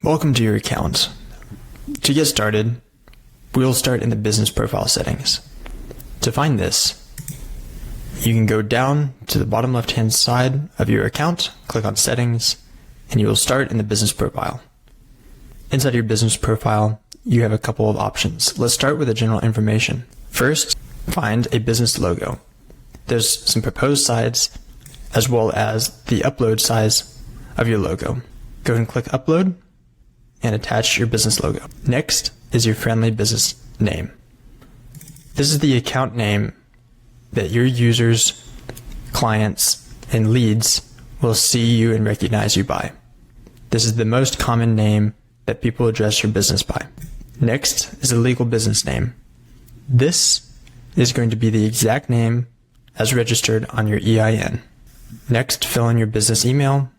Welcome to your account. To get started, we'll start in the business profile settings. To find this, you can go down to the bottom left-hand side of your account, click on Settings, and you will start in the business profile. Inside your business profile, you have a couple of options. Let's start with the general information. First, find a business logo. There's some proposed size as well as the upload size of your logo. Go ahead and click Upload and attach your business logo. Next is your friendly business name. This is the account name that your users, clients, and leads will see you and recognize you by. This is the most common name that people address your business by. Next is a legal business name. This is going to be the exact name as registered on your EIN. Next, fill in your business email,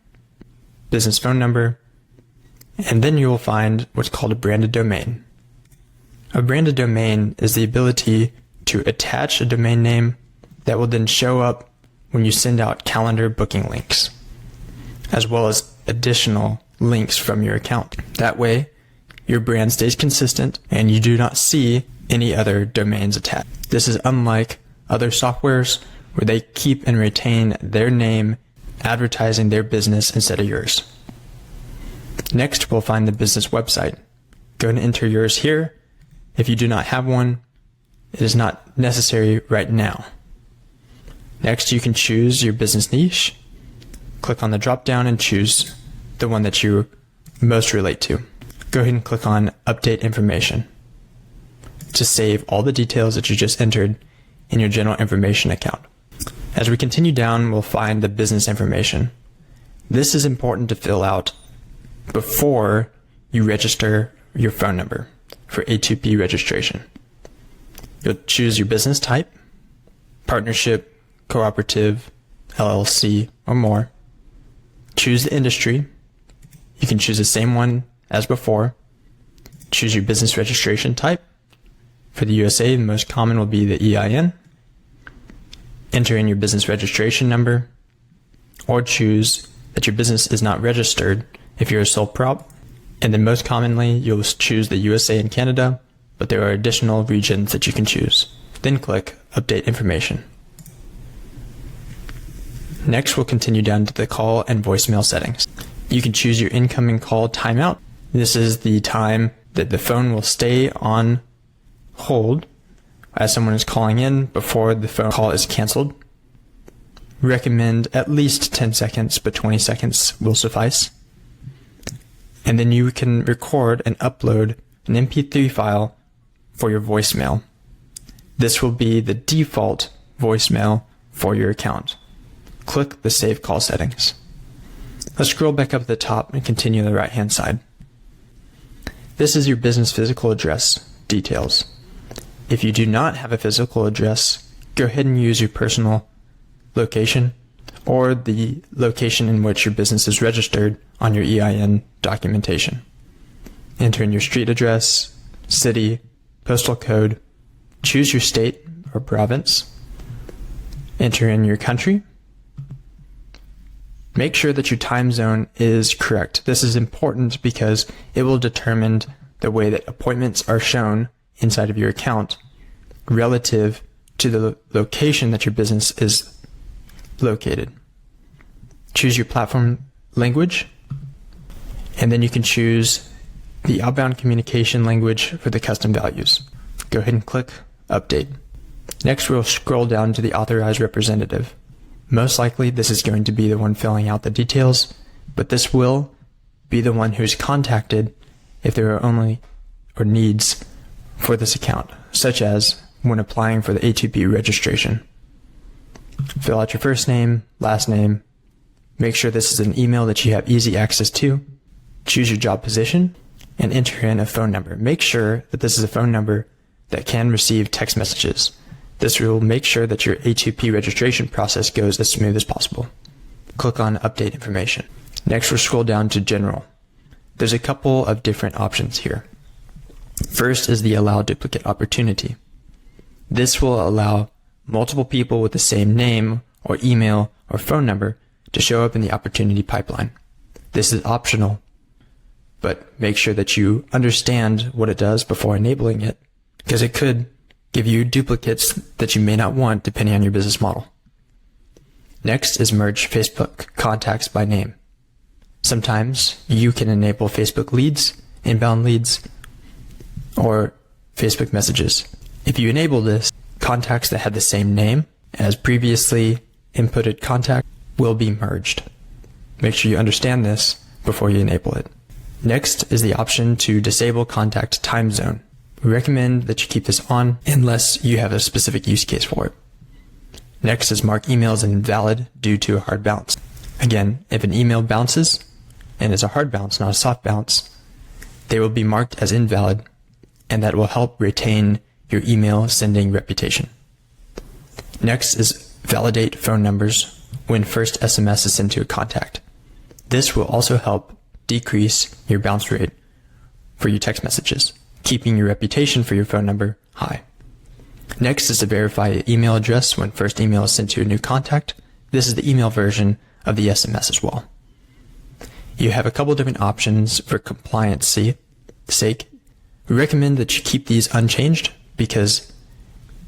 business phone number, and then you will find what's called a branded domain. A branded domain is the ability to attach a domain name that will then show up when you send out calendar booking links, as well as additional links from your account. That way, your brand stays consistent and you do not see any other domains attached. This is unlike other softwares where they keep and retain their name advertising their business instead of yours. Next, we'll find the business website. Go and enter yours here. If you do not have one, it is not necessary right now. Next, you can choose your business niche. Click on the drop down and choose the one that you most relate to. Go ahead and click on Update Information to save all the details that you just entered in your general information account. As we continue down, we'll find the business information. This is important to fill out before you register your phone number for A2P registration. You'll choose your business type, partnership, cooperative, LLC, or more. Choose the industry. You can choose the same one as before. Choose your business registration type. For the USA, the most common will be the EIN. Enter in your business registration number, or choose that your business is not registered if you're a sole prop. And then most commonly, you'll choose the USA and Canada, but there are additional regions that you can choose. Then click Update Information. Next, we'll continue down to the call and voicemail settings. You can choose your incoming call timeout. This is the time that the phone will stay on hold as someone is calling in before the phone call is canceled. Recommend at least 10 seconds, but 20 seconds will suffice. And then you can record and upload an MP3 file for your voicemail. This will be the default voicemail for your account. Click the Save Call settings. Let's scroll back up at the top and continue on the right-hand side. This is your business physical address details. If you do not have a physical address, go ahead and use your personal location or the location in which your business is registered on your EIN documentation. Enter in your street address, city, postal code, choose your state or province, enter in your country. Make sure that your time zone is correct. This is important because it will determine the way that appointments are shown inside of your account relative to the location that your business is located. Choose your platform language, and then you can choose the outbound communication language for the custom values. Go ahead and click Update. Next, we'll scroll down to the Authorized representative. Most likely, this is going to be the one filling out the details, but this will be the one who's contacted if there are only or needs for this account, such as when applying for the A2P registration. Fill out your first name, last name. Make sure this is an email that you have easy access to. Choose your job position and enter in a phone number. Make sure that this is a phone number that can receive text messages. This will make sure that your A2P registration process goes as smooth as possible. Click on Update Information. Next, we'll scroll down to General. There's a couple of different options here. First is the Allow Duplicate Opportunity. This will allow multiple people with the same name or email or phone number to show up in the opportunity pipeline. This is optional, but make sure that you understand what it does before enabling it, because it could give you duplicates that you may not want depending on your business model. Next is merge Facebook contacts by name. Sometimes you can enable Facebook leads, inbound leads, or Facebook messages. If you enable this, contacts that have the same name as previously inputted contact will be merged. Make sure you understand this before you enable it. Next is the option to disable contact time zone. We recommend that you keep this on unless you have a specific use case for it. Next is mark emails invalid due to a hard bounce. Again, if an email bounces, and it's a hard bounce, not a soft bounce, they will be marked as invalid, and that will help retain your email sending reputation. Next is validate phone numbers when first SMS is sent to a contact. This will also help decrease your bounce rate for your text messages, keeping your reputation for your phone number high. Next is to verify your email address when first email is sent to a new contact. This is the email version of the SMS as well. You have a couple different options for compliance sake. We recommend that you keep these unchanged because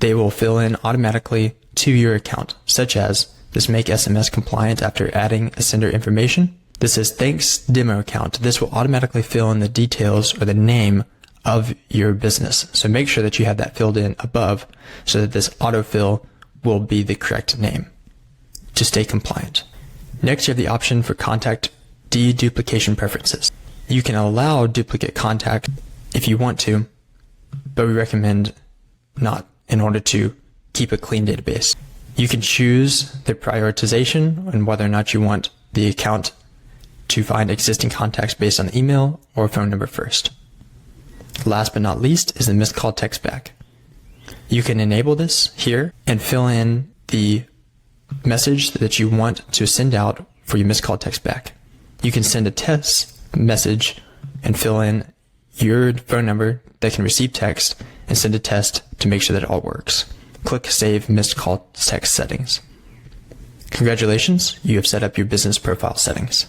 they will fill in automatically to your account, such as this make SMS compliant after adding a sender information. This is thanks demo account. This will automatically fill in the details or the name of your business. So make sure that you have that filled in above so that this autofill will be the correct name to stay compliant. Next, you have the option for contact deduplication preferences. You can allow duplicate contact if you want to, but we recommend not in order to keep a clean database. You can choose the prioritization and whether or not you want the account to find existing contacts based on email or phone number first. Last but not least is the missed call text back. You can enable this here and fill in the message that you want to send out for your missed call text back. You can send a test message and fill in your phone number that can receive text and send a test to make sure that it all works. Click Save Missed Call Text Settings. Congratulations, you have set up your business profile settings.